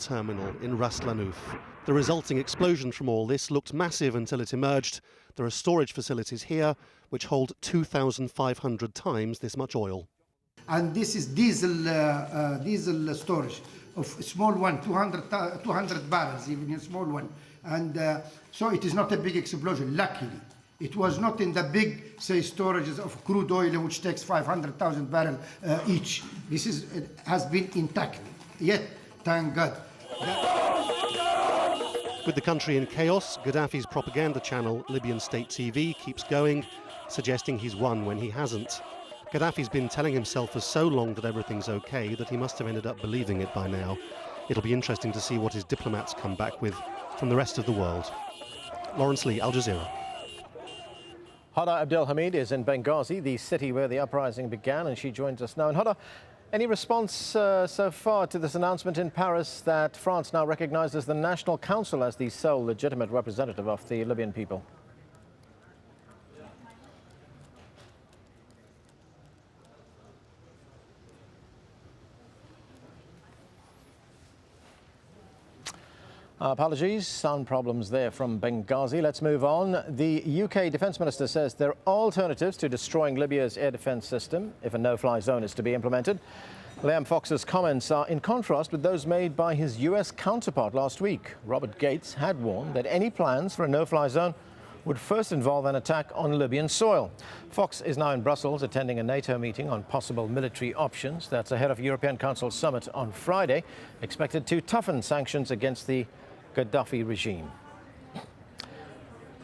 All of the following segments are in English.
terminal in Ras Lanuf. The resulting explosion from all this looked massive until it emerged. There are storage facilities here which hold 2,500 times this much oil. And this is diesel storage of small one, 200 barrels, even a small one. And so it is not a big explosion, luckily. It was not in the big, say, storages of crude oil, which takes 500,000 barrels each. This has been intact, yet, thank God. With the country in chaos, Gaddafi's propaganda channel, Libyan State TV, keeps going, suggesting he's won when he hasn't. Gaddafi's been telling himself for so long that everything's okay that he must have ended up believing it by now. It'll be interesting to see what his diplomats come back with from the rest of the world. Lawrence Lee, Al Jazeera. Hada Abdelhamid is in Benghazi, the city where the uprising began, and she joins us now. And Hada, any response so far to this announcement in Paris that France now recognises the National Council as the sole legitimate representative of the Libyan people? Apologies, sound problems there from Benghazi. Let's move on. The UK Defence Minister says there are alternatives to destroying Libya's air defence system if a no-fly zone is to be implemented. Liam Fox's comments are in contrast with those made by his US counterpart last week. Robert Gates had warned that any plans for a no-fly zone would first involve an attack on Libyan soil. Fox is now in Brussels attending a NATO meeting on possible military options. That's ahead of European Council summit on Friday, expected to toughen sanctions against the Gaddafi regime.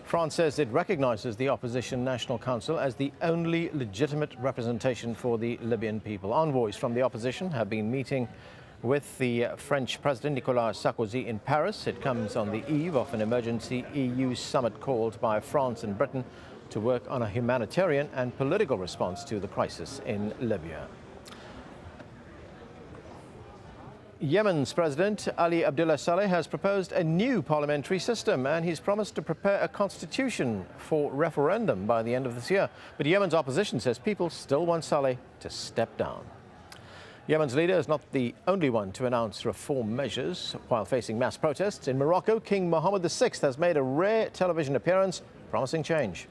France says it recognises the opposition National Council as the only legitimate representation for the Libyan people. Envoys from the opposition have been meeting with the French President Nicolas Sarkozy in Paris. It comes on the eve of an emergency EU summit called by France and Britain to work on a humanitarian and political response to the crisis in Libya. Yemen's President Ali Abdullah Saleh has proposed a new parliamentary system, and he's promised to prepare a constitution for referendum by the end of this year. But Yemen's opposition says people still want Saleh to step down. Yemen's leader is not the only one to announce reform measures. While facing mass protests in Morocco, King Mohammed VI has made a rare television appearance, promising change.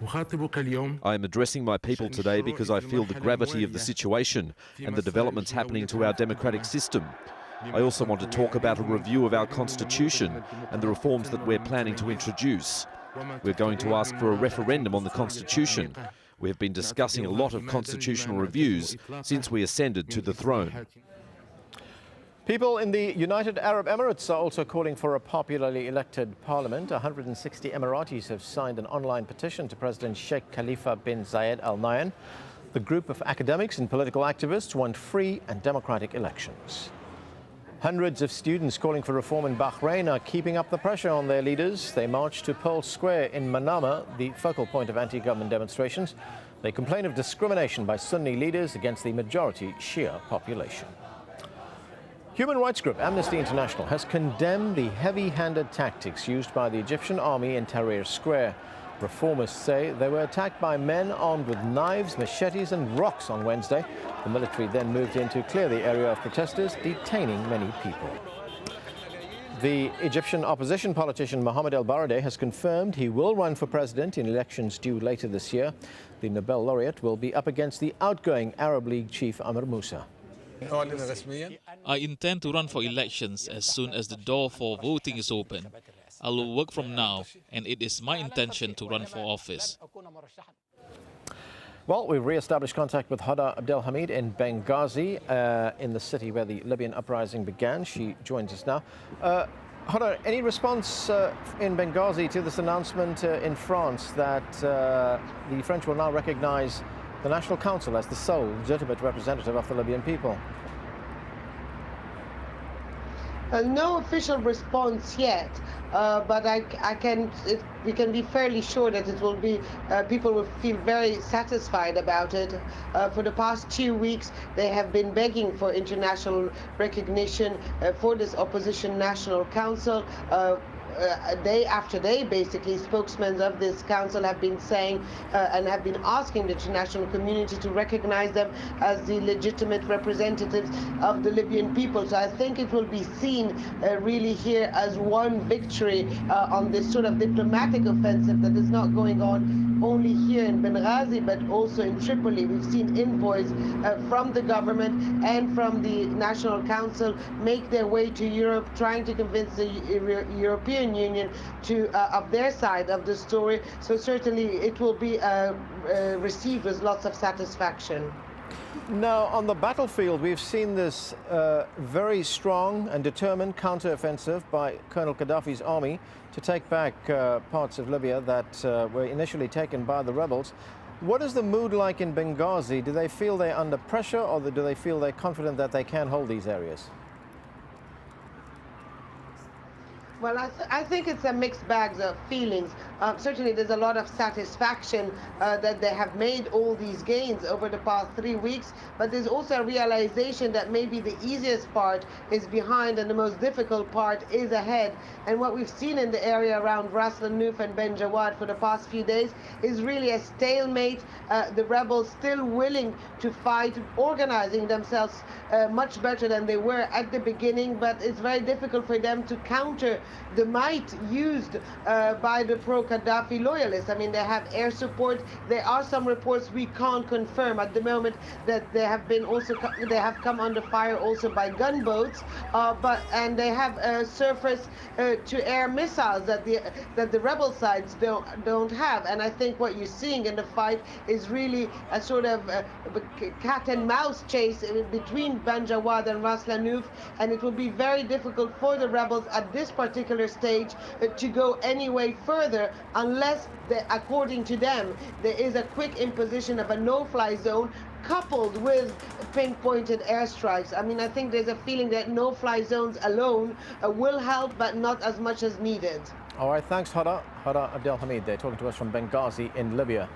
I am addressing my people today because I feel the gravity of the situation and the developments happening to our democratic system. I also want to talk about a review of our constitution and the reforms that we're planning to introduce. We're going to ask for a referendum on the constitution. We have been discussing a lot of constitutional reviews since we ascended to the throne. People in the United Arab Emirates are also calling for a popularly elected parliament. 160 Emiratis have signed an online petition to President Sheikh Khalifa bin Zayed Al Nahyan. The group of academics and political activists want free and democratic elections. Hundreds of students calling for reform in Bahrain are keeping up the pressure on their leaders. They marched to Pearl Square in Manama, the focal point of anti-government demonstrations. They complain of discrimination by Sunni leaders against the majority Shia population. Human rights group Amnesty International has condemned the heavy-handed tactics used by the Egyptian army in Tahrir Square. Reformists say they were attacked by men armed with knives, machetes and rocks on Wednesday. The military then moved in to clear the area of protesters, detaining many people. The Egyptian opposition politician Mohamed El Baradei has confirmed he will run for president in elections due later this year. The Nobel laureate will be up against the outgoing Arab League chief Amr Moussa. I intend to run for elections as soon as the door for voting is open. I will work from now, and it is my intention to run for office. Well, we've re-established contact with Hada Abdelhamid in Benghazi, in the city where the Libyan uprising began. She joins us now. Hada, any response in Benghazi to this announcement in France that the French will now recognize the National Council as the sole legitimate representative of the Libyan people? No official response yet, but we can be fairly sure that it will be, people will feel very satisfied about it. For the past 2 weeks, they have been begging for international recognition for this opposition National Council. day after day, basically, spokesmen of this council have been saying and have been asking the international community to recognize them as the legitimate representatives of the Libyan people. So I think it will be seen really here as one victory on this sort of diplomatic offensive that is not going on only here in Benghazi, but also in Tripoli. We've seen envoys from the government and from the National Council make their way to Europe, trying to convince the European Union to of their side of the story. So certainly it will be received with lots of satisfaction. Now, on the battlefield, we've seen this very strong and determined counteroffensive by Colonel Gaddafi's army to take back parts of Libya that were initially taken by the rebels. What is the mood like in Benghazi? Do they feel they're under pressure, or do they feel they're confident that they can hold these areas? Well, I think it's a mixed bag of feelings. Certainly there's a lot of satisfaction that they have made all these gains over the past 3 weeks, but there's also a realization that maybe the easiest part is behind and the most difficult part is ahead. And what we've seen in the area around Ras Lanuf and Ben Jawad for the past few days is really a stalemate. The rebels still willing to fight, organizing themselves much better than they were at the beginning, but it's very difficult for them to counter the might used by the pro-Gaddafi loyalists. I mean, they have air support. There are some reports we can't confirm at the moment that they have been also they have come under fire also by gunboats, and they have surface-to-air missiles that the rebel sides don't have. And I think what you're seeing in the fight is really a sort of cat and mouse chase between Ben Jawad and Ras Lanuf, and it will be very difficult for the rebels at this particular stage to go any way further unless, according to them, there is a quick imposition of a no-fly zone coupled with pinpointed airstrikes. I mean, I think there's a feeling that no-fly zones alone will help, but not as much as needed. All right, thanks, Hada Abdelhamid. They're talking to us from Benghazi in Libya.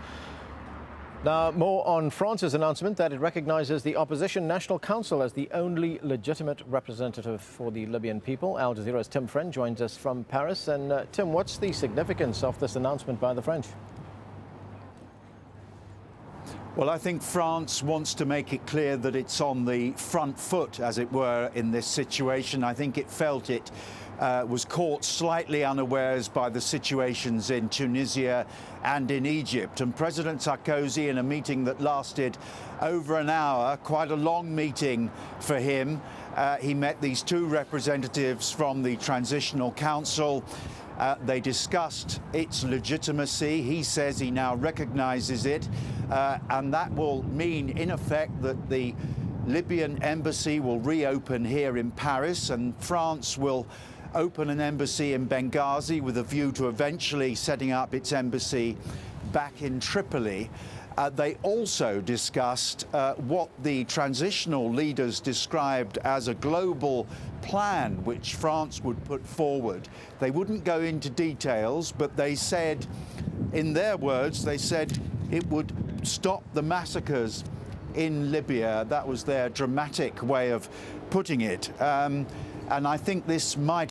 Now, more on France's announcement that it recognizes the opposition National Council as the only legitimate representative for the Libyan people. Al Jazeera's Tim Friend joins us from Paris. And Tim, what's the significance of this announcement by the French? Well, I think France wants to make it clear that it's on the front foot, as it were, in this situation. I think it felt it was caught slightly unawares by the situations in Tunisia and in Egypt. And President Sarkozy, in a meeting that lasted over an hour, quite a long meeting for him, he met these two representatives from the Transitional Council. They discussed its legitimacy. He says he now recognizes it, and that will mean, in effect, that the Libyan embassy will reopen here in Paris, and France will open an embassy in Benghazi with a view to eventually setting up its embassy back in Tripoli. They also discussed what the transitional leaders described as a global plan which France would put forward. They wouldn't go into details, but they said, in their words, they said it would stop the massacres in Libya. That was their dramatic way of putting it. And I think this might